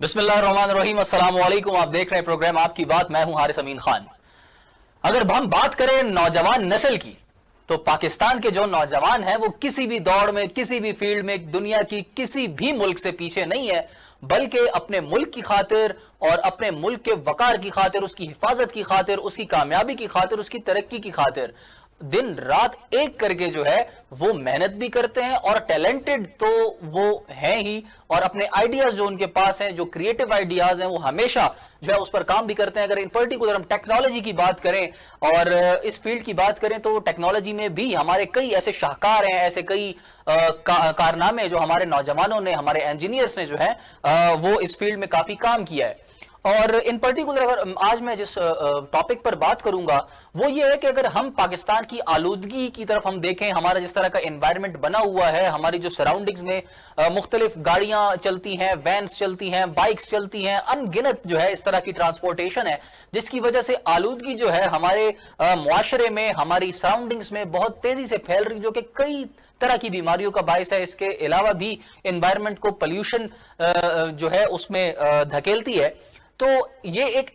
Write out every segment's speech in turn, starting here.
बिस्मिल्लाहिर्रहमानिर्रहीम, अस्सलाम वालेकुम। आप देख रहे हैं प्रोग्राम आपकी बात। मैं हूं हारिस अमीन खान। अगर हम बात करें नौजवान नस्ल की, तो पाकिस्तान के जो नौजवान हैं वो किसी भी दौड़ में, किसी भी फील्ड में, दुनिया की किसी भी मुल्क से पीछे नहीं है, बल्कि अपने मुल्क की खातिर और अपने मुल्क के वकार की खातिर, उसकी हिफाजत की खातिर, उसकी कामयाबी की खातिर, उसकी तरक्की की खातिर दिन रात एक करके जो है वो मेहनत भी करते हैं। और टैलेंटेड तो वो हैं ही, और अपने आइडियाज जो उनके पास हैं, जो क्रिएटिव आइडियाज हैं, वो हमेशा जो है उस पर काम भी करते हैं। अगर इन पर्टिकुलर हम टेक्नोलॉजी की बात करें और इस फील्ड की बात करें, तो टेक्नोलॉजी में भी हमारे कई ऐसे शाहकार हैं, ऐसे कई कारनामे जो हमारे नौजवानों ने, हमारे इंजीनियर्स ने जो है वो इस फील्ड में काफी काम किया है। और इन पर्टिकुलर अगर आज मैं जिस टॉपिक पर बात करूंगा वो ये है कि अगर हम पाकिस्तान की आलूदगी की तरफ हम देखें, हमारा जिस तरह का एनवायरनमेंट बना हुआ है, हमारी जो सराउंडिंग्स में मुख्तलिफ गाड़ियां चलती हैं, वैन्स चलती हैं, बाइक्स चलती हैं, अनगिनत जो है इस तरह की ट्रांसपोर्टेशन है, जिसकी वजह से आलूदगी जो है हमारे मुआशरे में, हमारी सराउंडिंग्स में बहुत तेजी से फैल रही, जो कि कई तरह की बीमारियों का बायस है। इसके अलावा भी एनवायरनमेंट को पोल्यूशन जो है उसमें धकेलती है। तो ये एक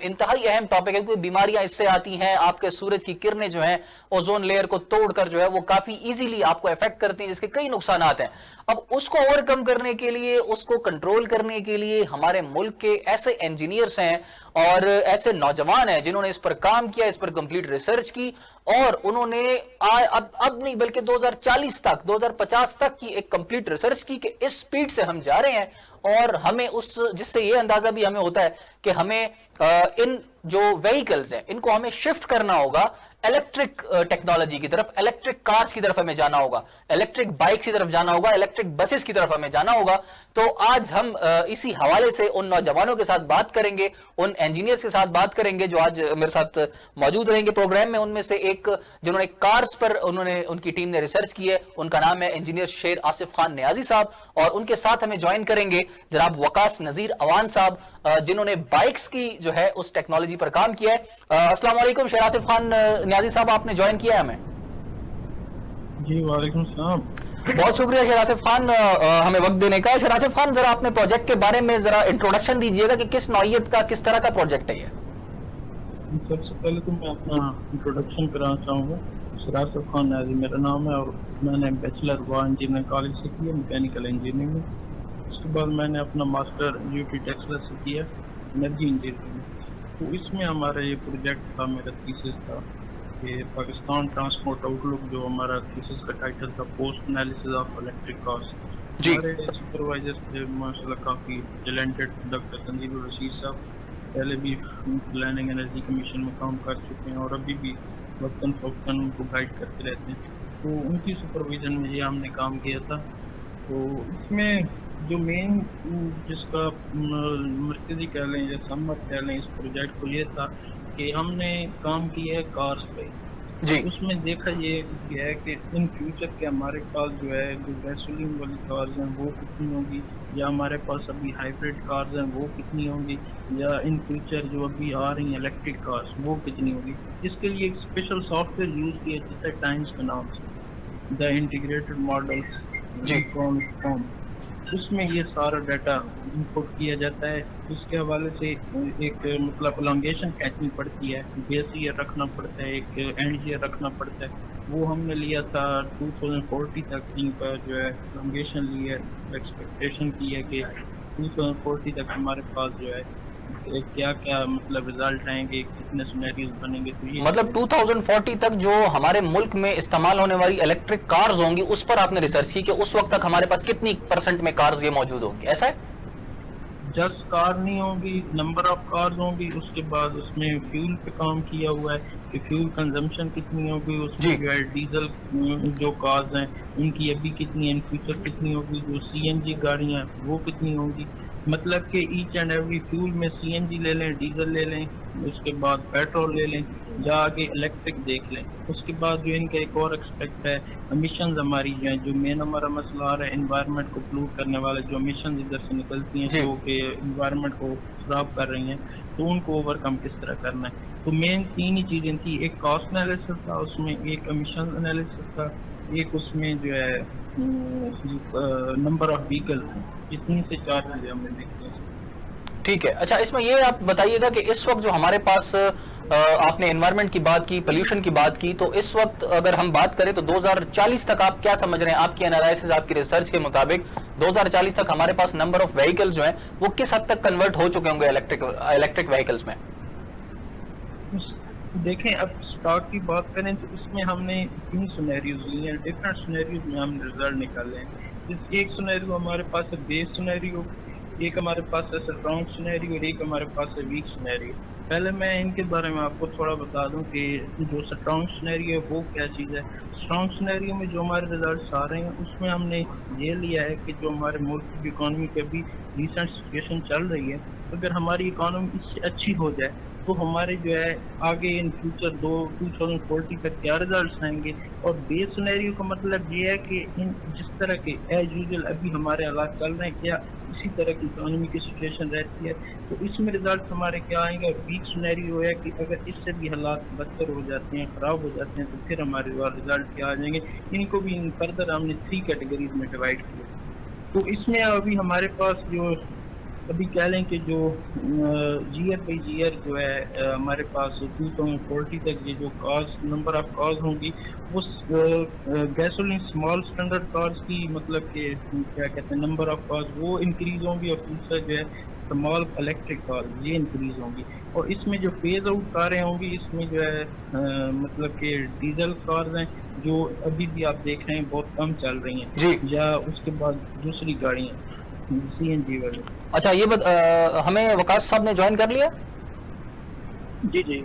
इंतहाई अहम टॉपिक है, क्योंकि बीमारियां इससे आती हैं। आपके सूरज की किरणें जो हैं ओजोन लेयर को तोड़कर जो है वो काफी इजीली आपको इफेक्ट करती हैं, जिसके कई नुकसान हैं। अब उसको ओवरकम करने के लिए, उसको कंट्रोल करने के लिए हमारे मुल्क के ऐसे इंजीनियर्स हैं और ऐसे नौजवान हैं जिन्होंने इस पर काम किया, इस पर कंप्लीट रिसर्च की, और उन्होंने अब नहीं बल्कि 2040 तक, 2050 तक की एक कंप्लीट रिसर्च की कि इस स्पीड से हम जा रहे हैं। और हमें उस जिससे ये अंदाजा भी हमें होता है कि हमें इन जो व्हीकल्स हैं इनको हमें शिफ्ट करना होगा इलेक्ट्रिक टेक्नोलॉजी की तरफ, इलेक्ट्रिक कार्स की तरफ हमें जाना होगा, इलेक्ट्रिक बाइक्स की तरफ जाना होगा, इलेक्ट्रिक बसेस की तरफ हमें जाना होगा। तो आज हम इसी हवाले से उन नौजवानों के साथ बात करेंगे, उन इंजीनियर्स के साथ बात करेंगे जो आज मेरे साथ मौजूद रहेंगे प्रोग्राम में। उनमें से एक जिन्होंने कार्स पर उनकी टीम ने रिसर्च की है, उनका नाम है इंजीनियर शेर आसिफ खान नियाजी साहब, और उनके साथ हमें ज्वाइन करेंगे जनाब वकास नजीर अवान साहब, जिन्होंने बाइक्स की जो है उस टेक्नोलॉजी पर काम किया है। अस्सलाम वालेकुम शेर आसिफ खान नियाजी साहब, आपने ज्वाइन किया है हमें। जी वालेकुम सलाम। बहुत शुक्रिया शेर आसिफ खान हमें वक्त देने का। शेर आसिफ खान, जरा अपने प्रोजेक्ट के बारे में जरा इंट्रोडक्शन दीजिएगा कि किस नौइयत का, किस तरह का प्रोजेक्ट है ये। सबसे पहले तो मैं अपना इंट्रोडक्शन कराना चाहूँगा। शेर आसिफ खान नियाजी मेरा नाम है और मैंने बैचलर हुआ इंजीनियरिंग कॉलेज से किया, मैकेनिकल इंजीनियरिंग में। उसके बाद मैंने अपना मास्टर यूटी टेक्सला से किया, एनर्जी इंजीनियरिंग। तो इसमें हमारा ये प्रोजेक्ट था, मेरा थीसिस था कि पाकिस्तान ट्रांसपोर्ट आउटलुक, जो हमारा थीसिस का टाइटल था, post analysis of electric cars. हमारे सुपरवाइजर थे माशाल्लाह काफ़ी टैलेंटेड, डॉक्टर संजीव रशीद साहब, पहले भी प्लानिंग एनर्जी कमीशन में काम कर चुके हैं और अभी भी वक्तन फ़ौक़तन उनको गाइड करते रहते हैं। तो उनकी सुपरविजन में ये हमने काम किया था। तो इसमें जो मेन जिसका मरकज़ी कह लें या सम्मत कह लें इस प्रोजेक्ट को, ये था कि हमने काम किया है कार्स पे जी। उसमें देखा ये है कि इन फ्यूचर के हमारे पास जो है जो गैसोलीन वाली कार्स हैं वो कितनी होंगी, या हमारे पास अभी हाइब्रिड कार्स हैं वो कितनी होंगी, या इन फ्यूचर जो अभी आ रही हैं इलेक्ट्रिक कार्स वो कितनी होगी। इसके लिए एक स्पेशल सॉफ्टवेयर यूज़ किया जाता है टाइम्स के नाम से, द इंटीग्रेटेड मॉडल जी। उसमें ये सारा डाटा इनपुट किया जाता है। उसके हवाले से एक मतलब एलोंगेशन खींचनी पड़ती है, बेस ईयर रखना पड़ता है, एक एंड ईयर रखना पड़ता है। वो हमने लिया था 2040 तक इनका जो है एलोंगेशन लिया, एक्सपेक्टेशन की है कि 2040 तक हमारे पास जो है क्या क्या मतलब रिजल्ट आएंगे, कितने सिनेरियोज बनेंगे। तो ये मतलब 2040 तक जो हमारे मुल्क में इस्तेमाल होने वाली इलेक्ट्रिक कार्स होंगी उस पर आपने रिसर्च की कि उस वक्त तक हमारे पास कितनी % में कार्स ये मौजूद होंगी, ऐसा है? जस्ट कार नहीं होगी, नंबर ऑफ कार्स होंगी। उसके बाद उसमें फ्यूल पे काम किया हुआ है कि फ्यूल कंजम्पशन कितनी होगी, उसमें जो है डीजल जो कार्स हैं उनकी अभी कितनी, इन फ्यूचर कितनी होगी, जो सीएनजी गाड़ियां वो कितनी होंगी। मतलब कि ईच एंड एवरी फ्यूल में सीएनजी ले लें, डीजल ले लें, उसके बाद पेट्रोल ले लें, जाके इलेक्ट्रिक देख लें। उसके बाद जो इनका एक और एक्सपेक्ट है एमिशंस हमारी जो है, जो मेन हमारा मसला आ रहा है एनवायरनमेंट को पोल्यूट करने वाले जो एमिशंस इधर से निकलती हैं जो कि एनवायरनमेंट को खराब कर रही हैं, तो उनको ओवरकम किस तरह करना है। तो मेन 3 ही चीज़ें थी, एक कॉस्ट एनालिसिस था, उसमें एक एमिशन एनालिसिस था, एक उसमें जो है नंबर ऑफ व्हीकल, इतनी से 4 चीज़ें हमने देखी हैं। ठीक है। अच्छा, इसमें ये आप बताइएगा कि इस वक्त जो हमारे पास आपने एनवायरनमेंट की बात की, पोल्यूशन की बात की, तो इस वक्त अगर हम बात करें तो 2040 तक आप क्या समझ रहे हैं, आपकी एनालिसिस, आपकी रिसर्च के मुताबिक 2040 तक हमारे पास नंबर ऑफ व्हीकल्स जो हैं वो किस हद तक कन्वर्ट हो चुके होंगे इलेक्ट्रिक व्हीकल्स में? देखें, अब स्टॉक की बात करें तो इसमें हमने 3 सिनेरियोज लिए हैं, डिफरेंट सिनेरियोज में हमने रिजल्ट निकाले हैं। एक सिनेरियो हमारे पास है बेस सिनेरियो, एक हमारे पास है सराउंड सिनेरियो और एक हमारे पास है वीक सिनेरियो। पहले मैं इनके बारे में आपको थोड़ा बता दूं कि जो सराउंड सिनेरियो है वो क्या चीज़ है। सराउंड सिनेरियो में जो हमारे रिजल्ट्स आ रहे हैं उसमें हमने ये लिया है कि जो हमारे मुल्क की इकॉनमी की अभी रिसेंट सिचुएशन चल रही है, अगर हमारी इकॉनमी इससे अच्छी हो जाए तो हमारे जो है आगे इन फ्यूचर 2040 तक क्या रिजल्ट्स आएंगे। और बेस सिनेरियो का मतलब ये है कि इन जिस तरह के एज यूजुअल अभी हमारे हालात चल रहे हैं, क्या इसी तरह की इकोनॉमी की सिचुएशन रहती है, तो इसमें रिजल्ट हमारे क्या आएंगे। और वीक सिनेरियो है कि अगर इससे भी हालात बदतर हो जाते हैं, खराब हो जाते हैं, तो फिर हमारे रिजल्ट क्या आ जाएंगे। इनको भी फर्दर हमने 3 कैटेगरीज में डिवाइड किया। तो इसमें अभी हमारे पास जो अभी कह लें कि जो ईयर बाई ईयर जो है हमारे पास 2040 तक ये जो कार्स नंबर ऑफ कार्स होंगी वो गैसोलीन स्मॉल स्टैंडर्ड कार्स की मतलब कि क्या कहते हैं नंबर ऑफ कार्स वो इंक्रीज होंगी, और दूसरा जो है स्मॉल इलेक्ट्रिक कार ये इंक्रीज होंगी। और इसमें जो फेज आउट कारें होंगी इसमें जो है मतलब कि डीजल कार्स हैं जो अभी भी आप देख रहे हैं बहुत कम चल रही हैं, या उसके बाद दूसरी गाड़ियाँ CNG वाले। अच्छा, ये हमें वकास साहब ने ज्वाइन कर लिया? जी जी,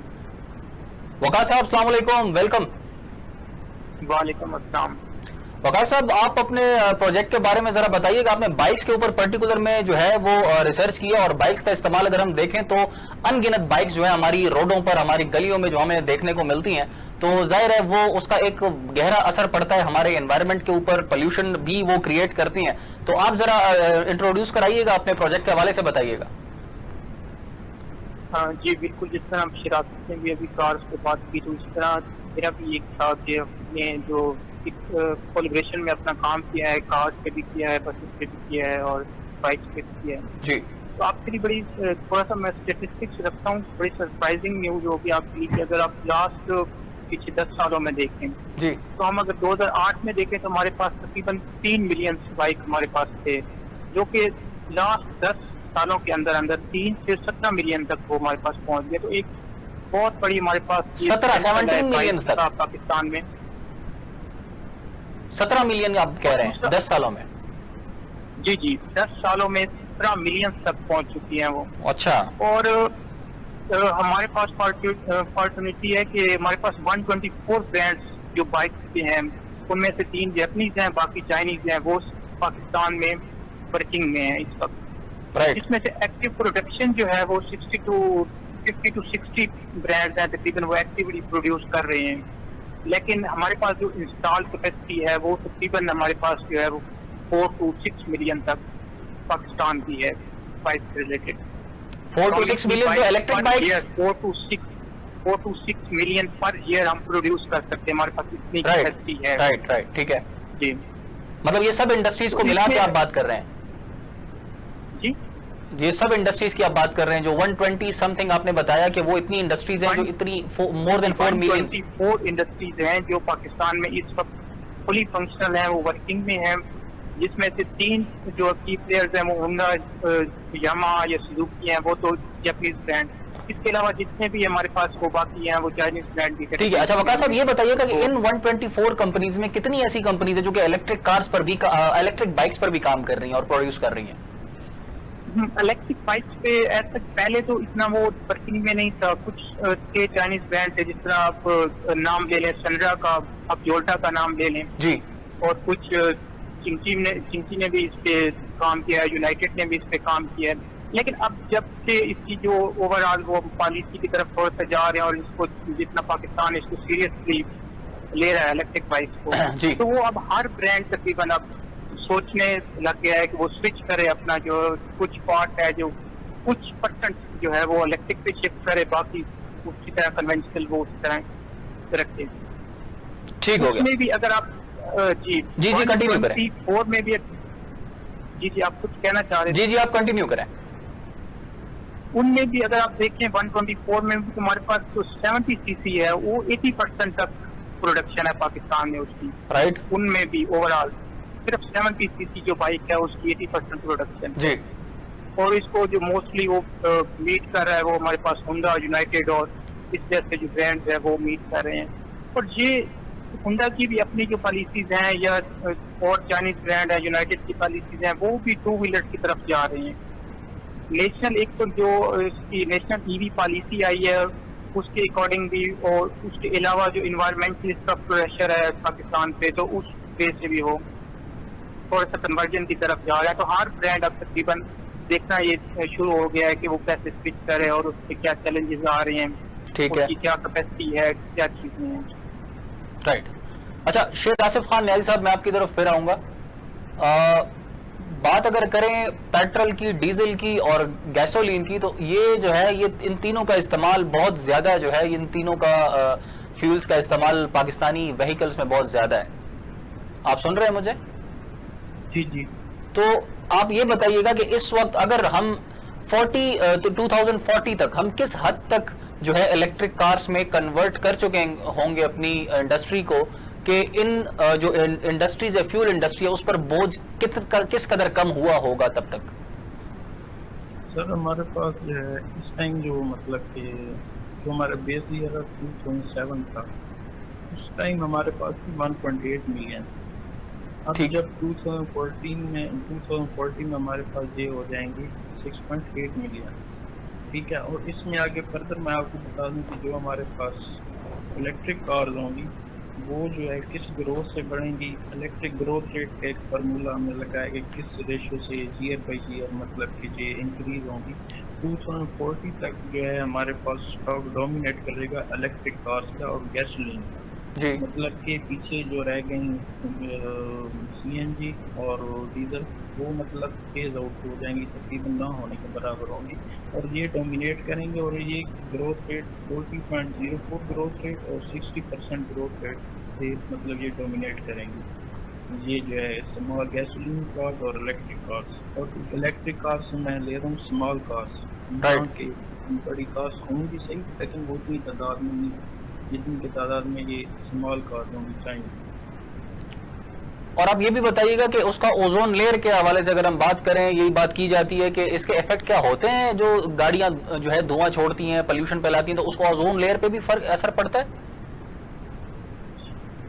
वकास साहब अस्सलाम वालेकुम, वेलकम। वालेकुम अस्सलाम। वकास साहब, आप अपने प्रोजेक्ट के बारे में जरा बताइएगा। आपने बाइक्स के ऊपर पर्टिकुलर में जो है वो रिसर्च किया, और बाइक्स का इस्तेमाल अगर हम देखें तो अनगिनत बाइक्स जो है हमारी रोडों पर, हमारी गलियों में जो हमें देखने को मिलती हैं, तो जाहिर है वो उसका एक गहरा असर पड़ता है हमारे एनवायरनमेंट के ऊपर, पोल्यूशन भी वो क्रिएट करती हैं। तो आप जरा इंट्रोड्यूस कराइएगा, अपने प्रोजेक्ट के हवाले से बताइएगा। हाँ जी बिल्कुल, जिस तरह हम शराकत ने भी अभी कार्स पे बात की, तो इस तरह मेरा भी एक था कि अपने जो कोलैबोरेशन में अपना काम किया है, कार्स पे भी किया है, बसेस पे भी किया है और बाइक्स पे भी किया है जी। तो आपके लिए बड़ी थोड़ा सा मैं स्टेटिस्टिक्स रखता हूँ, बड़ी सरप्राइजिंग न्यूज होगी आपके लिए कि अगर आप लास्ट पिछले 10 सालों में देखें जी, तो हम अगर 2008 में देखें तो हमारे पास तकरीबन 3 मिलियन बाइक हमारे पास थे, जो कि लास्ट 10 सालों के अंदर अंदर 3 से 17 मिलियन तक वो हमारे पास पहुंच गए। तो एक बहुत बड़ी हमारे पास 17 मिलियन तक पाकिस्तान में 17 मिलियन आप कह रहे हैं 10 सालों में? जी जी, 10 सालों में 17 मिलियन तक पहुंच चुकी हैं वो। अच्छा। और हमारे पास अपॉर्चुनिटी है कि हमारे पास 124 ब्रांड्स जो बाइक के हैं उनमें से 3 जापानीज हैं, बाकी चाइनीज हैं, वो पाकिस्तान में वर्किंग में है इस वक्त। इसमें से एक्टिव प्रोडक्शन जो है वो 50 to 60 ब्रांड्स हैं तकरीबन, वो एक्टिवली प्रोड्यूस कर रहे हैं। लेकिन हमारे पास जो इंस्टॉल कैपेसिटी है वो तकरीबन हमारे पास जो है वो 4 to 6 मिलियन तक पाकिस्तान की है बाइक रिलेटेड। 4 to 6 मिलियन जो electric bikes, 4 to 6 million per year हम प्रोड्यूस कर सकते हैं, हमारे पास इतनी कैपेसिटी है। राइट, ठीक है जी। मतलब ये सब इंडस्ट्रीज को मिला के आप बात कर रहे हैं? जी, ये सब इंडस्ट्रीज की आप बात कर रहे हैं जो 120 समथिंग आपने बताया कि वो इतनी इंडस्ट्रीज हैं जो इतनी मोर देन 4 मिलियन 4 इंडस्ट्रीज हैं जो पाकिस्तान में इस वक्त फुली फंक्शनल हैं, वो वर्किंग में हैं, जिसमें से 3 जो की प्लेयर्स हैं वो होंडा, यामाहा या सुजुकी हैं, वो तो जापानीज ब्रांड। इसके अलावा जितने भी हमारे पास वो बाकी हैं वो चाइनीज ब्रांड भी। ठीक है। अच्छा वकास साहब, ये बताइएगा कि इन 124 कंपनीज में कितनी ऐसी कंपनीज है जो कि इलेक्ट्रिक कार्स पर भी, इलेक्ट्रिक बाइक्स पर भी काम कर रही हैं और प्रोड्यूस कर रही हैं? इलेक्ट्रिक बाइक्स पे ऐसा पहले तो इतना वो वर्किंग में नहीं था। कुछ के चाइनीज ब्रांड थे, जिस तरह आप नाम ले लें सनरा का, आप जोल्टा का नाम ले लें जी, और कुछ चिंची ने भी इस पे काम किया है, यूनाइटेड ने भी इस पे काम किया है। लेकिन अब जब से इसकी जो ओवरऑल वो पॉलिसी की तरफ थोड़ा सा जा रहे हैं और इसको जितना पाकिस्तान इसको सीरियसली ले रहा है इलेक्ट्रिक बाइक्स को, तो वो अब हर ब्रांड तकरीबन अब सोचने लग गया है कि वो स्विच करे अपना जो कुछ पार्ट है, जो कुछ परसेंट जो है वो इलेक्ट्रिक पे शिफ्ट करे, बाकी उसी तरह कन्वेंशनल वो उसी तरह रखे। ठीक हो गया। उसमें भी अगर आप जी कंटिन्यू करें। 4 में भी जी आप कुछ कहना चाह रहे हैं? जी आप कंटिन्यू करें। उनमें भी अगर आप देखें 124 में भी हमारे पास जो 70 सीसी है वो 80% तक प्रोडक्शन है पाकिस्तान में उसकी। राइट उनमें भी ओवरऑल सिर्फ 70 सीसी जो बाइक है उसकी 80% प्रोडक्शन। जी। और इसको जो मोस्टली वो मीट कर रहा है वो हमारे पास होंडा, यूनाइटेड और इस जैसे जो ब्रांड्स है वो मीट कर रहे हैं। और ये होंडा की भी अपनी जो पॉलिसीज हैं या और चाइनीज ब्रांड है यूनाइटेड की पॉलिसीज हैं वो भी टू व्हीलर की तरफ जा रहे हैं। नेशनल एक तो जो इसकी नेशनल ईवी पॉलिसी आई है उसके अकॉर्डिंग भी, और उसके अलावा जो इन्वायरमेंटलिस्ट का प्रेशर है पाकिस्तान पे तो उस बेस से भी वो थोड़ा सा कन्वर्जन की तरफ जा रहा है। तो हर ब्रांड अब तकरीबन देखना ये शुरू हो गया है कि वो कैसे स्विच करे और उसके क्या चैलेंजेस आ रहे हैं, ठीक है, उसकी क्या कैपेसिटी है, क्या चीजें हैं। राइट। अच्छा शेख आसिफ खान न्याजी साहब, मैं आपकी तरफ फिर आऊंगा। बात अगर करें पेट्रोल की, डीजल की और गैसोलीन की, तो ये जो है ये इन तीनों का इस्तेमाल बहुत ज्यादा जो है, इन तीनों का फ्यूल्स का इस्तेमाल पाकिस्तानी व्हीकल्स में बहुत ज्यादा है। आप सुन रहे हैं मुझे? जी जी। तो आप ये बताइएगा कि इस वक्त अगर हम 2040 तक हम किस हद तक जो है इलेक्ट्रिक कार्स में कन्वर्ट कर चुके होंगे अपनी इंडस्ट्री को, कि इन जो इंडस्ट्रीज है, फ्यूल इंडस्ट्री है, उस पर बोझ किस कदर कम हुआ होगा तब तक? सर हमारे पास जो है इस टाइम जो मतलब कि जो हमारा बेस ईयर 2007 था, उस टाइम हमारे पास 1.8 मिलियन। अब जब 2014 में हमारे पास ये हो जाएंगे 6.8 मिलियन, ठीक है। और इसमें आगे फर्दर मैं आपको बता दूं कि जो हमारे पास इलेक्ट्रिक कार्स होंगी वो जो है किस ग्रोथ से बढ़ेंगी। इलेक्ट्रिक ग्रोथ रेट का एक फार्मूला हमने लगाया कि किस रेशो से ईयर बाई ईयर मतलब कि ये इंक्रीज होंगी। 2040 तक जो है हमारे पास स्टॉक डोमिनेट करेगा इलेक्ट्रिक कार्स का और गैसोलीन का जी। मतलब कि पीछे जो रह गई सीएनजी और डीजल वो मतलब फेज आउट हो जाएंगी, तकरीबन ना होने के बराबर होंगी और ये डोमिनेट करेंगे। और ये ग्रोथ रेट 40.04 ग्रोथ रेट और 60% ग्रोथ रेट से मतलब ये डोमिनेट करेंगे। ये जो है स्मॉल गैसोलीन कार्स और इलेक्ट्रिक कार्स। और इलेक्ट्रिक कार्स मैं ले रहा हूँ स्मॉल कार्स, जहाँ की बड़ी कार्स होंगी सही, लेकिन वो उतनी तादाद में नहीं जितनी की तादाद में ये स्मॉल कार्स होंगी चाहिए। और आप ये भी बताइएगा कि उसका ओजोन लेयर के हवाले से अगर हम बात करें, यही बात की जाती है कि इसके इफेक्ट क्या होते हैं, जो गाड़ियां जो है धुआं छोड़ती हैं, पोल्यूशन फैलाती हैं, तो उसको ओजोन लेयर पे भी असर पड़ता है?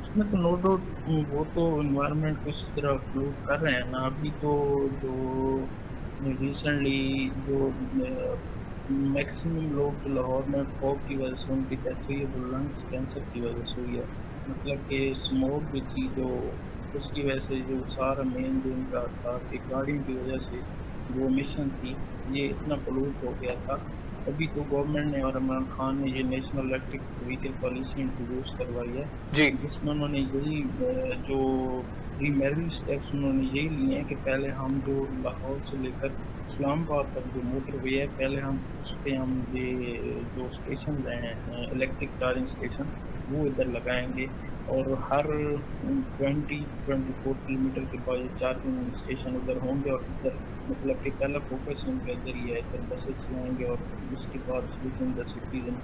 इसमें तो नो डाउट वो तो एनवायरनमेंट को इस तरह फ्लूट कर रहे हैं ना। अभी तो जो रिसेंटली जो मैक्सिमम लोग लाहौर में फॉग की वजह से उनकी डेथ हुई है, वो लंग्स कैंसर की वजह से हुई है। मतलब कि स्मोक भी थी जो उसकी वजह से जो सारा मेन जो इनका था कि गाड़ियों की वजह से जो मिशन थी ये इतना पोल्यूट हो गया था। अभी तो गवर्नमेंट ने और इमरान खान ने ये national electric vehicle policy introduce करवाई है जी, जिसमें उन्होंने यही जो प्रीमेरी स्टेप्स उन्होंने यही लिए हैं कि पहले हम जो लाहौर से लेकर इस्लामाबाद तक जो मोटरवे है, पहले हम उस पर हम ये जो स्टेशन हैं इलेक्ट्रिक चार्जिंग स्टेशन वो इधर लगाएंगे और हर 20-24 किलोमीटर के बाद चार्जिंग स्टेशन उधर होंगे और इधर मतलब कि पहला फोकस उनका इधर ही है, इधर बसेस चलाएंगे और उसके बाद स्विचिंग द सिटीज एंड।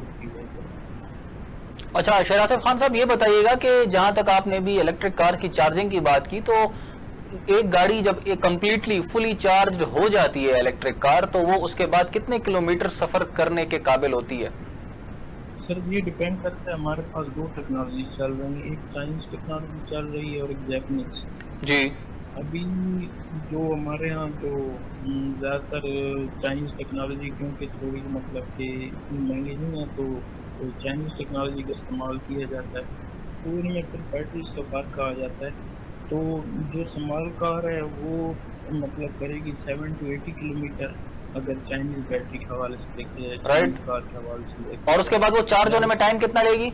अच्छा शेर आसिफ खान साहब, ये बताइएगा कि जहां तक आपने भी इलेक्ट्रिक कार की चार्जिंग की बात की, तो एक गाड़ी जब एक कंप्लीटली फुली चार्ज हो जाती है इलेक्ट्रिक कार, तो वो उसके बाद कितने किलोमीटर सफर करने के काबिल होती है? सर ये डिपेंड करता है, हमारे पास दो टेक्नोलॉजी चल रही है, एक चाइनीज टेक्नोलॉजी चल रही है और एक जापानीज जी। अभी जो हमारे यहाँ जो ज़्यादातर चाइनीज टेक्नोलॉजी क्योंकि थोड़ी मतलब कि इतनी महंगी नहीं है तो चाइनीज टेक्नोलॉजी का इस्तेमाल किया जाता है, तो इनमें फिर बैटरीज का फर्क आ जाता है। तो जो स्मॉल कार है वो मतलब करेगी 7 to 80 किलोमीटर अगर चाइनीज बैटरी के हवाले से देखिए, राइट, कार के हवाले से देखिए। और उसके बाद वो चार्ज होने में टाइम कितना लेगी?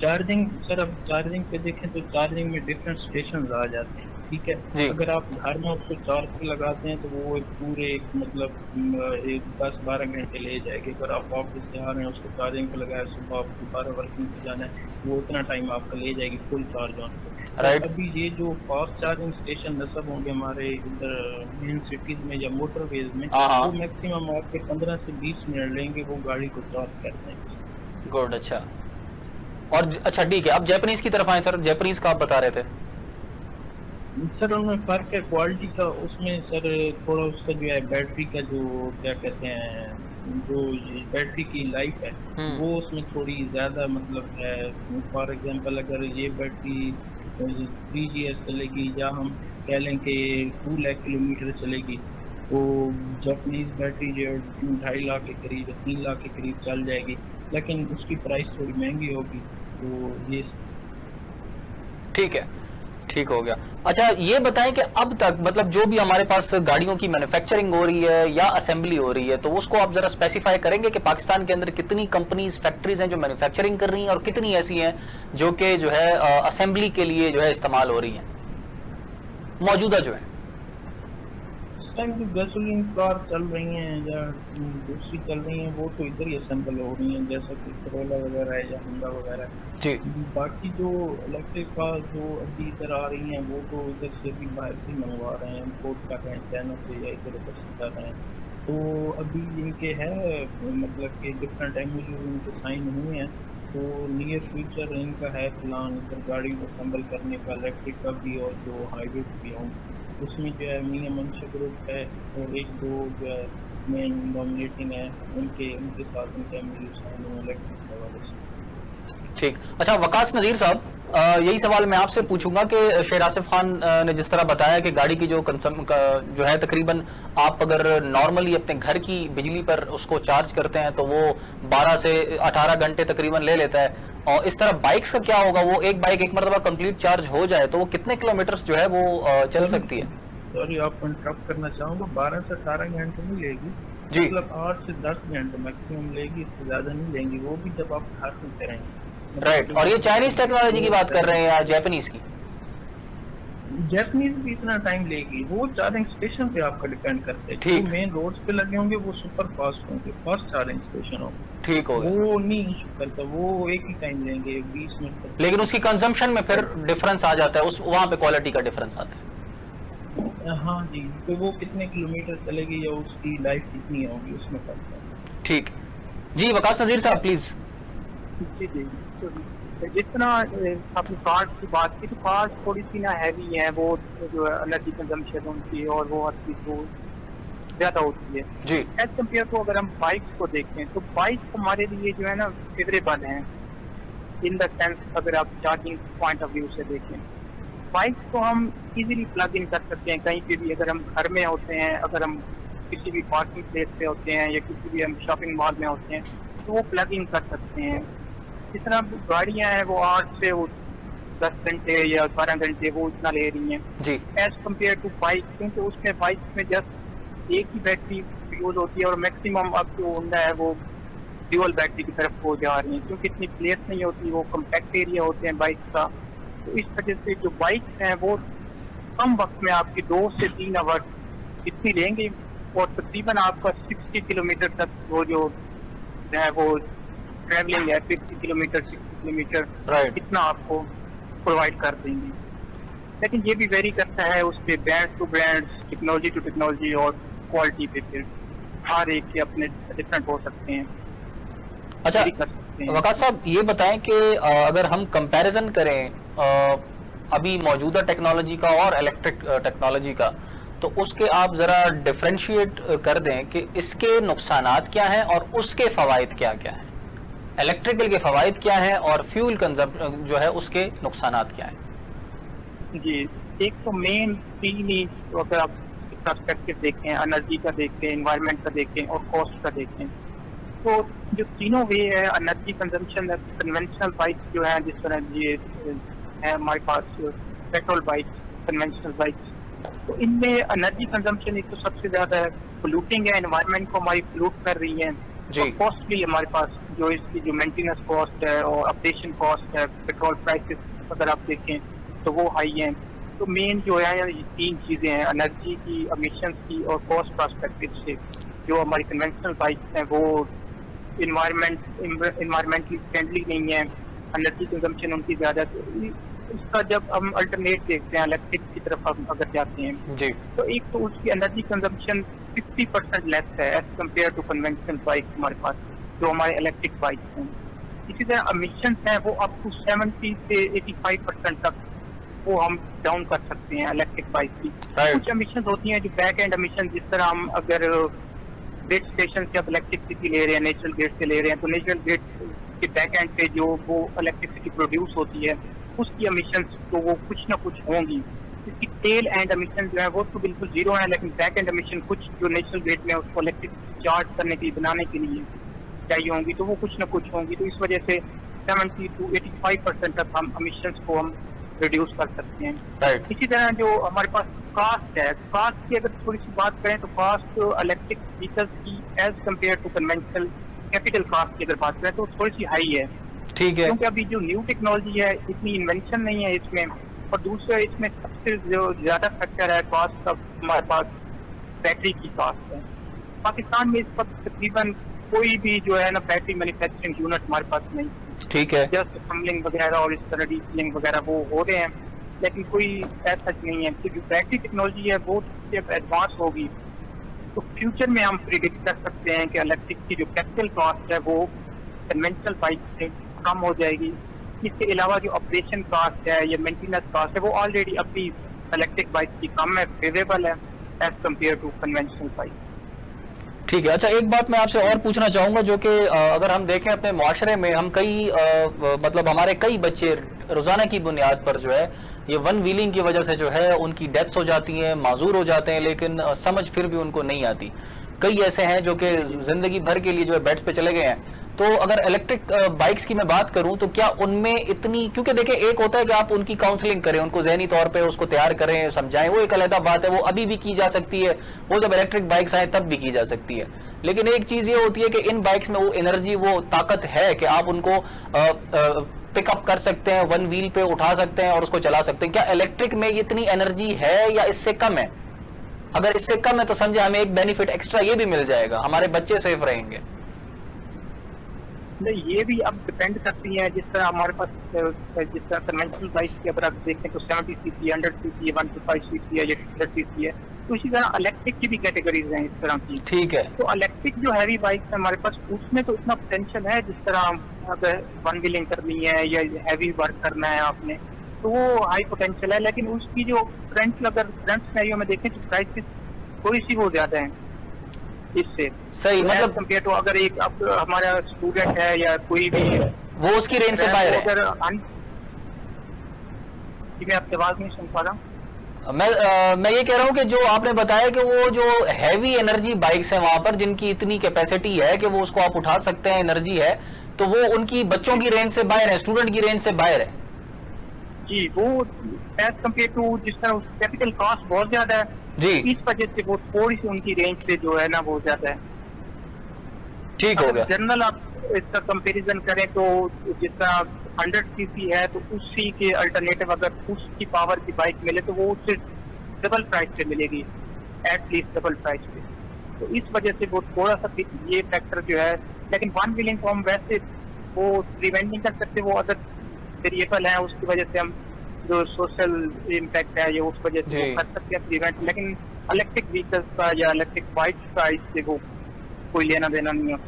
चार्जिंग सर अब चार्जिंग पे देखें तो चार्जिंग में डिफरेंट स्टेशन आ जाते हैं, ठीक है। अगर आप घर में उसको चार्ज पे लगाते हैं तो वो एक पूरे मतलब 10-12 घंटे ले जाएगी। अगर आप ऑफिस से आ रहे हैं उसको चार्जिंग पे लगाया, सुबह आपको 12 वर्किंग पे जाना है, वो उतना टाइम आपका ले जाएगी फुल चार्ज होने पे। राइट। अभी ये जो फास्ट चार्जिंग स्टेशन नस्ब होंगे हमारे इधर मेन सिटीज में या मोटरवेज में, हाँ। वो मैक्सिमम आपके 15 से 20 मिनट लेंगे वो गाड़ी को चार्ज करने में। गुड, अच्छा। और अच्छा ठीक है, अब जापानीज की तरफ आए सर, जापानीज का आप बता रहे थे। सर उनमें फर्क है क्वालिटी का, उसमें सर थोड़ा उसका जो है बैटरी का जो क्या कहते हैं, जो ये बैटरी की लाइफ है वो उसमें थोड़ी ज्यादा मतलब है। फॉर एग्जांपल अगर ये बैटरी 3 years चलेगी या हम कह लें कि 2 लाख किलोमीटर चलेगी, तो जापानीज बैटरी जो 2.5 लाख के करीब 3 लाख के करीब चल जाएगी, लेकिन उसकी प्राइस थोड़ी महंगी होगी। तो ये ठीक है, ठीक हो गया। अच्छा ये बताएं कि अब तक मतलब जो भी हमारे पास गाड़ियों की मैन्युफैक्चरिंग हो रही है या असेंबली हो रही है, तो उसको आप जरा स्पेसिफाई करेंगे कि पाकिस्तान के अंदर कितनी कंपनीज फैक्ट्रीज हैं जो मैन्युफैक्चरिंग कर रही हैं और कितनी ऐसी हैं जो कि जो है असेंबली के लिए जो है इस्तेमाल हो रही हैं मौजूदा जो है। इस टाइम जो गैसोलीन कार चल रही हैं या दूसरी चल रही हैं वो तो इधर ही असेंबल हो रही हैं, जैसा कि करोला वगैरह है या होंडा वगैरह। जी। बाकी जो इलेक्ट्रिक कार जो अभी इधर आ रही हैं वो तो इधर से भी बाहर से मंगवा रहे हैं, इम्पोर्ट कर रहे हैं चाइना से या इधर उधर से कर रहे हैं। तो अभी इनके है मतलब कि डिफरेंट एमओयू इनके साइन हुए हैं, तो नियर फ्यूचर इनका है प्लान इधर गाड़ी को असेंबल करने का, इलेक्ट्रिक का भी और जो हाइब्रिड भी हों। उसमें जो है मियां मंशा ग्रुप है और एक दो जो है मेन डोमिनेटिंग है, उनके साथ उनके एमओयू साइन हुए इलेक्ट्रिक के हवाले से। ठीक। अच्छा वकास नज़ीर साहब, यही सवाल मैं आपसे पूछूंगा कि शेर आसिफ खान ने जिस तरह बताया कि गाड़ी की जो जो है तकरीबन आप अगर नॉर्मली अपने घर की बिजली पर उसको चार्ज करते हैं तो वो 12 से 18 घंटे तकरीबन ले लेता है, और इस तरह बाइक्स का क्या होगा? वो एक बाइक एक मरतबा कंप्लीट चार्ज हो जाए तो वो कितने किलोमीटर जो है वो चल सकती है? सॉरी आपको इंटरप्ट करना चाहूँगा, 12 से 18 घंटे नहीं लेगी जी। मतलब 8 से 10 घंटे मैक्सिमम लेगी, इससे ज़्यादा नहीं लेंगी, वो भी जब आप घर में करेंगे। राइट। और ये चाइनीज टेक्नोलॉजी की बात कर रहे हैं या जापानीज की? जैपनीज भी इतना टाइम लेगी, वो चार्जिंग स्टेशन पे आपका डिपेंड करते हैं। ठीक। जो मेन रोड्स पे लगे होंगे वो सुपर फास्ट होंगे, फास्ट चार्जिंग स्टेशन होंगे, ठीक हो गया। वो नहीं इशू करता, वो एक ही टाइम लेंगे 20 मिनट तक। लेकिन उसकी कंजम्पशन में फिर डिफरेंस आ जाता है, उस वहां पे क्वालिटी का डिफरेंस आता है। हाँ जी, तो वो कितने किलोमीटर चलेगी या उसकी लाइफ कितनी होगी उसमें करता है। ठीक जी। वकास नज़ीर साहब प्लीज। जी जी। तो जितना आपने कार्ड की बात की, तो कार्ड थोड़ी सी ना हैवी है, वो जो एनर्जी कंजम्पशन उनकी और वो हर चीज वो ज्यादा होती है जी। एज कम्पेयर टू अगर हम बाइक्स को देखें तो बाइक्स हमारे लिए जो है ना फेवरेबल हैं इन द सेंस, अगर आप चार्जिंग पॉइंट ऑफ व्यू से देखें बाइक्स को हम इजीली प्लग इन कर सकते हैं कहीं पे भी। अगर हम घर में होते हैं, अगर हम किसी भी पार्किंग प्लेस पे होते हैं या किसी भी हम शॉपिंग मॉल में होते हैं तो वो प्लग इन कर सकते हैं। जिस तरह गाड़ियां हैं वो 8 से 10 घंटे या 12 घंटे वो इतना ले रही हैं जी। एज कम्पेयर टू बाइक, क्योंकि उसमें बाइक में जस्ट एक ही बैटरी यूज होती है और मैक्सिमम अब जो होंडा है वो ड्यूअल बैटरी की तरफ हो जा रही है, क्योंकि इतनी प्लेस नहीं होती, वो कम्पैक्ट एरिया होते हैं बाइक का। तो इस वजह से जो बाइक्स हैं वो कम वक्त में आपकी 2 से 3 आवर इतनी लेंगे और तकरीबन आपका 60 किलोमीटर तक वो जो है वो ट्रैवलिंग है 50 किलोमीटर 60 किलोमीटर राइट। इतना आपको प्रोवाइड कर देंगे। लेकिन ये भी वेरी करता है उस पर brand to brand, technology to technology और क्वालिटी पे, फिर हर एक के अपने डिफरेंट हो सकते हैं। अच्छा vary कर सकते हैं। वकास साहब ये बताएं कि अगर हम कंपैरिजन करें अभी मौजूदा टेक्नोलॉजी का और इलेक्ट्रिक टेक्नोलॉजी का, तो उसके आप जरा डिफरेंशिएट कर दें कि इसके नुकसानात क्या हैं और उसके फवाइद क्या क्या हैं, इलेक्ट्रिकल के फवाइद क्या हैं और फ्यूल कंजम्पशन जो है उसके नुकसानात क्या हैं। जी, एक तो मेन तीन ही अगर आप पर्सपेक्टिव देखें, एनर्जी का देखें, एनवायरनमेंट का देखें और कॉस्ट का देखें, तो जो तीनों वे है एनर्जी कंजम्पशन, कन्वेंशनल बाइक्स जो है जिस तरह ये है हमारे पास पेट्रोल बाइक्स, कन्वेंशनल बाइक्स, तो इनमें एनर्जी कंजम्पशन एक तो सबसे ज्यादा पोल्यूटिंग है, एनवायरनमेंट को हमारी पोल्यूट कर रही है और कॉस्टली हमारे पास जो इसकी जो मेंटेनेंस कॉस्ट है और अपडेशन कॉस्ट है, पेट्रोल प्राइसेस अगर आप देखें तो वो हाई हैं। तो मेन जो है ये तीन चीजें हैं, एनर्जी की, एमिशंस की और कॉस्ट पर्सपेक्टिव से। जो हमारी कन्वेंशनल बाइक्स हैं वो इन्वायरमेंटली फ्रेंडली नहीं है, एनर्जी कंजम्पशन उनकी ज्यादा। उसका जब हम अल्टरनेट देखते हैं इलेक्ट्रिक की तरफ हम अगर जाते हैं, जी तो एक तो उसकी एनर्जी कंजम्पशन 50% लेस है as compare to conventional bike हमारे पास, जो हमारे इलेक्ट्रिक बाइक हैं। इसी तरह एमिशंस हैं वो अप टू 70 से 85% तक वो हम डाउन कर सकते हैं इलेक्ट्रिक बाइक की। Right. कुछ एमिशंस होती हैं जो बैक एंड एमिशन, जिस तरह हम अगर ग्रिड स्टेशन से आप इलेक्ट्रिसिटी ले रहे हैं, नेचुरल ग्रिड से ले रहे हैं, तो नेचुरल ग्रिड के बैक एंड पे जो वो इलेक्ट्रिसिटी प्रोड्यूस होती है उसकी एमिशंस तो वो कुछ ना कुछ होंगी। इसकी टेल एंड एमिशन जो है वो तो बिल्कुल जीरो है, लेकिन बैक एंड एमिशन कुछ जो नेचुरल ग्रिड में उसको इलेक्ट्रिसिटी चार्ज करने के लिए, बनाने के लिए चाहिए होंगी, तो वो कुछ ना कुछ होंगी। तो इस वजह से 70 to 85% तक हम एमिशंस को हम रिड्यूस कर सकते हैं। राइट इसी तरह जो हमारे पास कास्ट है, कास्ट की अगर थोड़ी सी बात करें तो कास्ट इलेक्ट्रिक व्हीकल्स की as compare to conventional capital cost की अगर बात करें तो थोड़ी सी हाई है, ठीक है क्योंकि अभी जो न्यू टेक्नोलॉजी है इतनी इन्वेंशन नहीं है इसमें, और दूसरा इसमें सबसे जो ज्यादा फैक्टर है कॉस्ट का हमारे पास बैटरी की कॉस्ट है। पाकिस्तान में इस वक्त तकरीबन कोई भी जो है ना बैटरी मैन्युफैक्चरिंग यूनिट हमारे पास नहीं, ठीक है जस्ट असेंबलिंग वगैरह और इस तरह डीसीलिंग वगैरह वो हो रहे हैं, लेकिन कोई ऐसा नहीं है। क्योंकि बैटरी टेक्नोलॉजी है वो जब एडवांस होगी तो फ्यूचर में हम प्रिडिक्ट कर सकते हैं कि इलेक्ट्रिक की जो कैपिटल कॉस्ट है वो कन्वेंशनल बाइक से कम हो जाएगी। इसके अलावा जो ऑपरेशन कॉस्ट है या मेंटेनेंस कॉस्ट है वो ऑलरेडी अभी इलेक्ट्रिक बाइक की कम है, फेवरेबल है as compare to conventional bike. ठीक है। अच्छा, एक बात मैं आपसे और पूछना चाहूंगा जो कि अगर हम देखें अपने माशरे में हम कई मतलब हमारे कई बच्चे रोजाना की बुनियाद पर जो है ये वन व्हीलिंग की वजह से जो है उनकी डेथ्स हो जाती हैं, माजूर हो जाते हैं, लेकिन समझ फिर भी उनको नहीं आती। कई ऐसे हैं जो कि जिंदगी भर के लिए जो है बेड्स पे चले गए हैं। तो अगर इलेक्ट्रिक बाइक्स की मैं बात करूं तो क्या उनमें इतनी, क्योंकि देखिए एक होता है कि आप उनकी काउंसलिंग करें, उनको ज़हनी तौर पे उसको तैयार करें, समझाएं, वो एक अलग बात है, वो अभी भी की जा सकती है, वो जब इलेक्ट्रिक बाइक्स आए तब भी की जा सकती है। लेकिन एक चीज ये होती है कि इन बाइक्स में वो एनर्जी, वो ताकत है कि आप उनको पिकअप कर सकते हैं, वन व्हील पे उठा सकते हैं और उसको चला सकते हैं। क्या इलेक्ट्रिक में इतनी एनर्जी है या इससे कम है? अगर इससे कम है तो समझे हमें एक बेनिफिट एक्स्ट्रा ये भी मिल जाएगा, हमारे बच्चे सेफ रहेंगे। नहीं, ये भी अब डिपेंड करती है, जिस तरह हमारे पास जिस तरह कन्वेंशनल बाइक की अगर आप देखें तो 70 सीसी, 100 सीसी, 125 सीसी है या 100 सीसी है, तो इसी तरह इलेक्ट्रिक की भी कैटेगरीज हैं इस तरह की। ठीक है। तो इलेक्ट्रिक जो हैवी बाइक है हमारे पास, उसमें तो इतना पोटेंशियल है, जिस तरह अगर वन व्हीलिंग करनी है या हैवी वर्क करना है आपने, तो वो हाई पोटेंशियल है। लेकिन उसकी जो अगर फ्रंट सिनेरियो में देखें तो प्राइस थोड़ी सी वो ज्यादा है इससे। सही, मतलब कंपेयर टू अगर एक अब हमारा स्टूडेंट है या कोई भी, वो उसकी रेंज से बाहर है। अगर मैं आपकी आवाज नहीं सुन पा रहा। मैं ये कह रहा हूं कि जो आपने बताया कि वो जो हैवी एनर्जी बाइक्स हैं वहां पर जिनकी इतनी कैपेसिटी है कि वो उसको आप उठा सकते हैं, एनर्जी है, तो वो उनकी बच्चों की रेंज से बाहर है, स्टूडेंट की रेंज से बाहर है। जी, वो एज कम्पेयर टू जिस तरह कैपिटल कॉस्ट बहुत ज्यादा है जी, इस वजह से वो थोड़ी सी उनकी रेंज से जो है ना वो ज्यादा है। ठीक हो गया। जनरल आप इसका कंपैरिजन करें तो जिस तरह 100 सीसी है तो उसी के अल्टरनेटिव अगर उसकी पावर की बाइक मिले तो वो उससे डबल प्राइस पे मिलेगी, एटलीस्ट डबल प्राइस पे। तो इस वजह से वो थोड़ा सा ये फैक्टर जो है, लेकिन वन व्हीलिंग को हम वैसे वो प्रिवेंट नहीं कर सकते, वो अदर वेरिएबल है, उसकी वजह से हम जो सोशल इम्पैक्ट है ये उस वजह से वो कर सकते हैं प्रिवेंट। लेकिन इलेक्ट्रिक व्हीकल्स का या इलेक्ट्रिक बाइक्स का इससे वो कोई लेना देना नहीं है,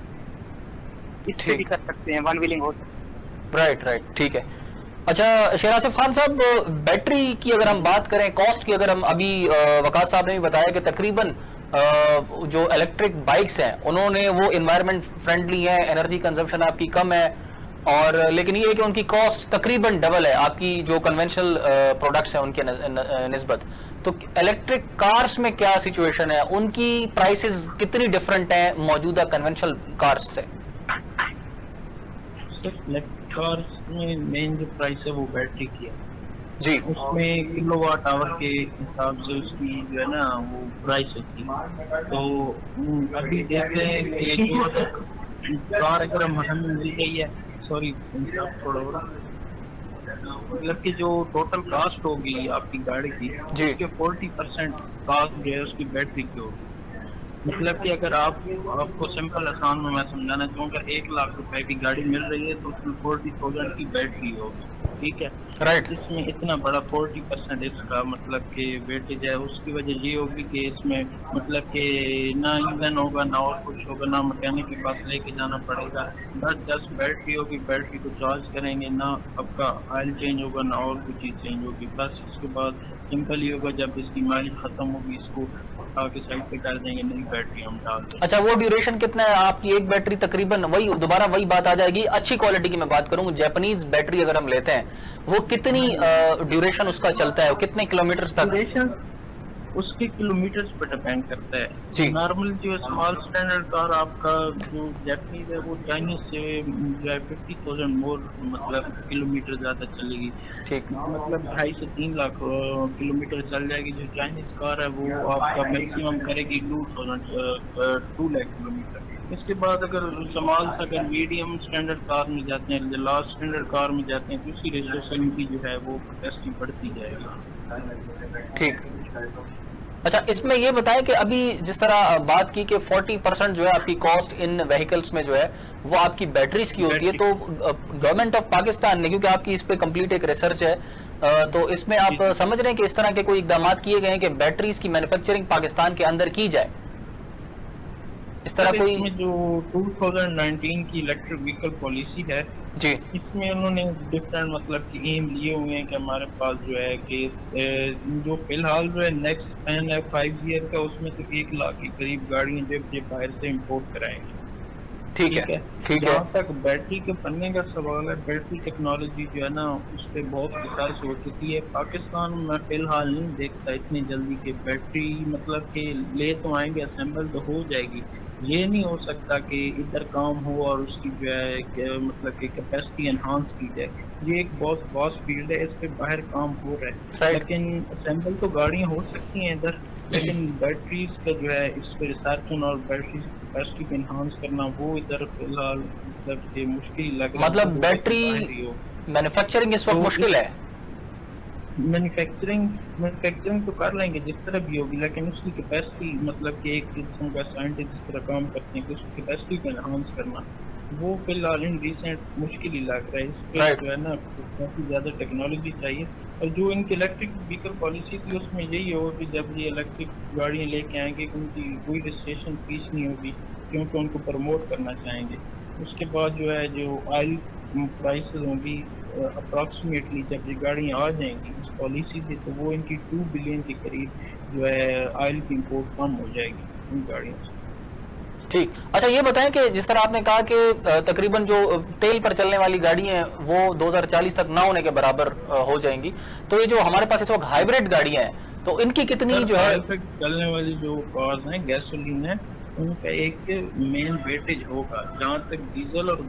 इससे भी कर सकते हैं, वन व्हीलिंग हो सकती है। राइट, ठीक है। अच्छा शेर आसिफ खान साहब, बैटरी की अगर हम बात करें, कॉस्ट की अगर हम, अभी वकास साहब ने भी बताया कि तकरीबन जो इलेक्ट्रिक बाइक्स हैं उन्होंने वो एनवायरनमेंट फ्रेंडली है, एनर्जी कंजम्पशन आपकी कम है, और लेकिन ये है कि उनकी कॉस्ट तकरीबन डबल है आपकी जो कन्वेंशनल प्रोडक्ट्स हैं उनके निस्बत। तो इलेक्ट्रिक कार्स में क्या सिचुएशन है, उनकी प्राइसेस कितनी डिफरेंट है मौजूदा कन्वेंशनल कार्स से? इलेक्ट्रिक कार्स में मेन जो प्राइस है वो बैटरी की है जी, उसमें किलोवाट आवर के हिसाब से उसकी जो है ना वो प्राइस होती है। तो अभी देखते हैं कि जो कार अगर हम मिल गई है, सॉरी थोड़ा मतलब कि जो टोटल कास्ट होगी आपकी गाड़ी की उसके 40% कास्ट जो है उसकी बैटरी की होगी। मतलब कि अगर आपको सिंपल आसान में मैं समझाना चाहूँगा, 1 लाख रुपए की गाड़ी मिल रही है तो उसमें 40,000 की बैटरी होगी, ठीक है। राइट। इसमें इतना बड़ा 40% इसका मतलब कि वेटेज है। उसकी वजह ये होगी कि इसमें मतलब कि ना ईंधन होगा, ना और कुछ होगा, ना मैकेनिक के पास लेके जाना पड़ेगा, बस जस्ट बैटरी होगी, बैटरी को चार्ज करेंगे, ना आपका ऑयल चेंज होगा, ना और कोई चीज़ चेंज होगी। बस इसके बाद सिंपल ही होगा, जब इसकी माइलेज खत्म होगी इसको आगे साइड पे कर देंगे, नई बैटरी हम डाल देंगे। अच्छा, वो ड्यूरेशन कितना है आपकी एक बैटरी? तकरीबन वही दोबारा वही बात आ जाएगी, अच्छी क्वालिटी की मैं बात करूं, जापानीज बैटरी अगर हम लेते हैं वो कितनी ड्यूरेशन उसका चलता है, कितने किलोमीटर तक? ड्यूरेशन उसके किलोमीटर्स पर डिपेंड करता जी। है। नॉर्मल जो स्मॉल स्टैंडर्ड कार आपका जो जापानीज है वो चाइनीज से जो है 50,000 मोर मतलब किलोमीटर ज्यादा चलेगी। ठीक। मतलब 2.5 से 3 लाख किलोमीटर चल जाएगी। जो चाइनीज कार है वो आपका मैक्सिमम करेगी 2 लाख किलोमीटर। इसके बाद अगर स्मॉल अगर मीडियम स्टैंडर्ड कार में जाते हैं, लार्ज स्टैंडर्ड कार में जाते हैं, तो उसी रेशो से इनकी जो है वो कैपेसिटी बढ़ती जाएगी। ठीक। अच्छा, इसमें ये बताएं कि अभी जिस तरह बात की कि 40% जो है आपकी कॉस्ट इन व्हीकल्स में जो है वो आपकी बैटरीज की होती है, तो गवर्नमेंट ऑफ पाकिस्तान ने, क्योंकि आपकी इस पे कंप्लीट एक रिसर्च है, तो इसमें आप समझ रहे हैं कि इस तरह के कोई इकदाम किए गए हैं कि बैटरीज की मैन्युफैक्चरिंग पाकिस्तान के अंदर की जाए, इस तरह कोई? इसमें जो 2019 की इलेक्ट्रिक व्हीकल पॉलिसी है जी, इसमें उन्होंने डिफरेंट मतलब कि एम लिए हुए हैं कि हमारे पास जो है कि जो फिलहाल जो है नेक्स्ट प्लान है 5 ईयर का, उसमें तो 1 लाख के करीब गाड़ियां जो ये बाहर से इंपोर्ट कराएंगे। ठीक है, ठीक है। जहाँ तक बैटरी के बनने का सवाल है, बैटरी टेक्नोलॉजी जो है ना उस पर बहुत विकास हो चुकी है। पाकिस्तान में फिलहाल नहीं देखता इतनी जल्दी कि बैटरी मतलब कि ले तो आएंगे, असेंबल तो हो जाएगी। ये नहीं हो सकता कि इधर काम हो और उसकी जो है मतलब कि कैपेसिटी एनहांस की जाए। ये एक बहुत वास्ट फील्ड है, इस पे बाहर काम हो रहा है। Right. लेकिन असेंबल तो गाड़ियाँ हो सकती हैं इधर, लेकिन बैटरीज का जो है इस पे रिसर्च और बैटरी कैपेसिटी को एनहांस करना वो इधर फिलहाल मतलब कि मुश्किल लग रहा है। मतलब बैटरी मैन्युफैक्चरिंग इस वक्त मुश्किल है। मैन्युफैक्चरिंग तो कर लेंगे जिस तरह भी होगी, लेकिन उसकी कैपेसिटी मतलब कि एक किस्म का साइंटिस्ट जिस तरह काम करते हैं कि उसकी कैपेसिटी को एनहांस करना वो फिलहाल इन रिसेंट मुश्किल ही लग रहा है। इस पर जो है ना काफ़ी ज़्यादा टेक्नोलॉजी चाहिए। और जो इनकी इलेक्ट्रिक व्हीकल पॉलिसी थी उसमें यही होगा कि जब ये इलेक्ट्रिक गाड़ियाँ लेके आएंगे उनकी कोई रजिस्ट्रेशन फीस नहीं होगी, क्योंकि उनको प्रमोट करना चाहेंगे। उसके बाद जो है जो ऑयल प्राइसेस होंगी अप्रॉक्सीमेटली जब ये गाड़ियाँ आ जाएंगी इस पॉलिसी से, तो वो इनकी 2 बिलियन के करीब जो है ऑयल की इंपोर्ट कम हो जाएगी इन गाड़ियों से। ठीक। अच्छा, ये बताएं कि जिस तरह आपने कहा कि तकरीबन जो तेल पर चलने वाली गाड़ी हैं वो 2040 तक ना होने के बराबर हो जाएंगी, तो ये जो हमारे पास इस वक्त हाइब्रिड गाड़ियां हैं तो इनकी कितनी जो है? चलने वाली जो कार्स हैं गैसोलीन है उनका एक मेन वेटेज होगा। जहाँ तक डीजल और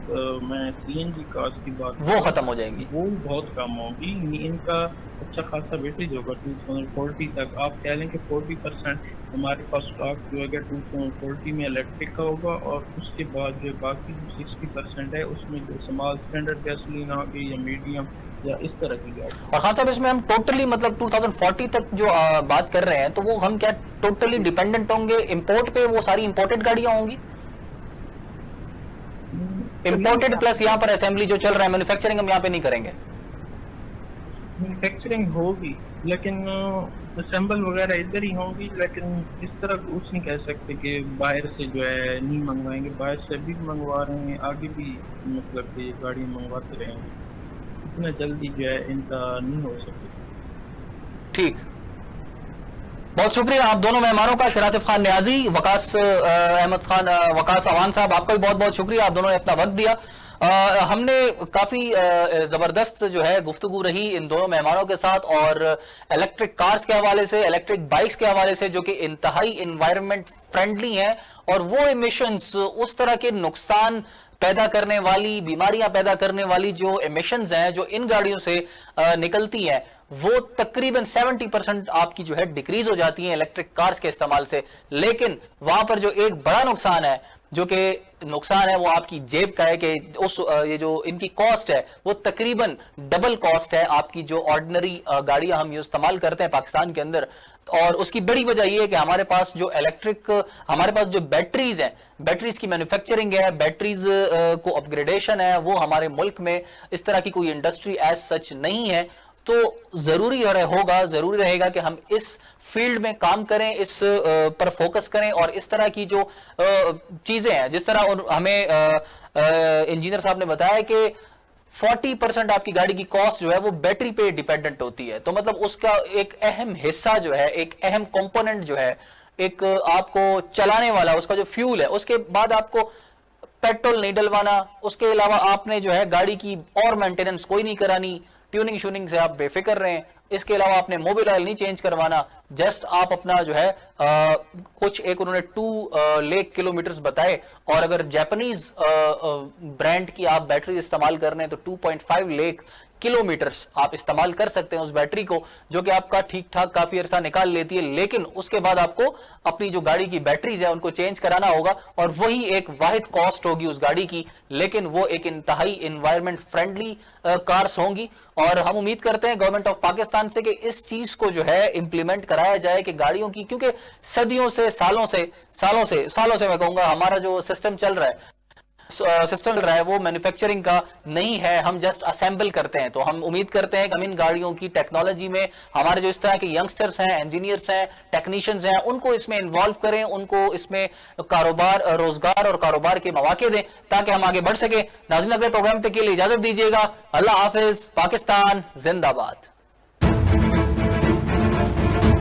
मैं सीएनजी कार्स की बात वो खत्म हो जाएंगी, वो बहुत कम होगी। इनका अच्छा खासा वेटेज होगा 2040 तक। आप कह लें कि 40% हमारे पास स्टॉक जो है 2040 में इलेक्ट्रिक का होगा, और उसके बाद जो बाकी 60% है उसमें जो स्मॉल स्टैंडर्ड गैसोलीन आ गई या मीडियम या इस तरह की गाड़ी। और खान साहब इसमें हम टोटली मतलब 2040 तक जो बात कर रहे हैं तो वो हम क्या टोटली डिपेंडेंट होंगे इंपोर्ट पे? वो सारी इंपोर्टेड गाड़ियां होंगी, इंपोर्टेड प्लस यहाँ पर असेंबली जो चल रहा है, मैन्युफैक्चरिंग हम यहाँ पे नहीं करेंगे? मैन्युफैक्चरिंग होगी लेकिन असेंबल वगैरह इधर ही होंगी, लेकिन इस तरह कुछ नहीं कह सकते कि बाहर से जो है नहीं मंगवाएंगे। बाहर से भी मंगवा रहे हैं, आगे भी मतलब कि गाड़ी मंगवाते रहेंगे। इतना जल्दी जो है इनका नहीं हो सकता। ठीक, बहुत शुक्रिया आप दोनों मेहमानों का, शिरासिफ खान न्याजी, वकास अहमद खान, वकास अवान साहब, आपका भी बहुत बहुत शुक्रिया, आप दोनों ने अपना वक्त दिया। हमने काफी जबरदस्त जो है गुफ्तगू रही इन दोनों मेहमानों के साथ, और इलेक्ट्रिक कार्स के हवाले से, इलेक्ट्रिक बाइक्स के हवाले से जो कि इंतहाई एनवायरनमेंट फ्रेंडली हैं, और वो एमिशंस, उस तरह के नुकसान पैदा करने वाली, बीमारियां पैदा करने वाली जो एमिशंस हैं जो इन गाड़ियों से निकलती हैं, वो तकरीबन 70% आपकी जो है डिक्रीज हो जाती है इलेक्ट्रिक कार्स के इस्तेमाल से। लेकिन वहां पर जो एक बड़ा नुकसान है जो कि नुकसान है वो आपकी जेब का है कि उस ये जो इनकी कॉस्ट है वो तकरीबन डबल कॉस्ट है आपकी जो ऑर्डिनरी गाड़ियां हम इस्तेमाल करते हैं पाकिस्तान के अंदर। और उसकी बड़ी वजह यह है कि हमारे पास जो हमारे पास जो बैटरीज हैं, बैटरीज की मैन्युफैक्चरिंग है, बैटरीज को अपग्रेडेशन है, वो हमारे मुल्क में इस तरह की कोई इंडस्ट्री एज सच नहीं है। तो जरूरी रहेगा कि हम इस फील्ड में काम करें, इस पर फोकस करें और इस तरह की जो चीजें हैं, जिस तरह हमें इंजीनियर साहब ने बताया कि 40% आपकी गाड़ी की कॉस्ट जो है वो बैटरी पे डिपेंडेंट होती है। तो मतलब उसका एक अहम हिस्सा जो है, एक अहम कंपोनेंट जो है, एक आपको चलाने वाला उसका जो फ्यूल है, उसके बाद आपको पेट्रोल नहीं डलवाना, उसके अलावा आपने जो है गाड़ी की और मेंटेनेंस कोई नहीं करानी, ट्यूनिंग शूनिंग से आप बेफिक्र रहें, इसके अलावा आपने मोबिल ऑयल नहीं चेंज करवाना, जस्ट आप अपना जो है कुछ एक उन्होंने 2 लाख किलोमीटर्स बताए, और अगर जापानीज ब्रांड की आप बैटरी इस्तेमाल कर रहे हैं तो 2.5 लाख किलोमीटर्स आप इस्तेमाल कर सकते हैं उस बैटरी को, जो कि आपका ठीक ठाक काफी अरसा निकाल लेती है। लेकिन उसके बाद आपको अपनी जो गाड़ी की बैटरीज है उनको चेंज कराना होगा, और वही एक वाहिद कॉस्ट होगी उस गाड़ी की, लेकिन वो एक इंतहाई एनवायरमेंट फ्रेंडली कार्स होंगी। और हम उम्मीद करते हैं गवर्नमेंट ऑफ पाकिस्तान से कि इस चीज को जो है इंप्लीमेंट कराया जाए कि गाड़ियों की, क्योंकि सदियों से सालों से मैं कहूंगा हमारा जो सिस्टम चल रहा है वो मैन्युफैक्चरिंग का नहीं है, हम जस्ट असेंबल करते हैं। तो हम उम्मीद करते हैं कि हम इन गाड़ियों की टेक्नोलॉजी में हमारे जो इस तरह के यंगस्टर्स हैं, इंजीनियर्स हैं, टेक्नीशियंस हैं, उनको इसमें इन्वॉल्व करें, उनको इसमें रोजगार और कारोबार के मौके दें ताकि हम आगे बढ़ सके। नाज़रीन, अगले प्रोग्राम तक के लिए इजाजत दीजिएगा। अल्लाह हाफिज। पाकिस्तान जिंदाबाद।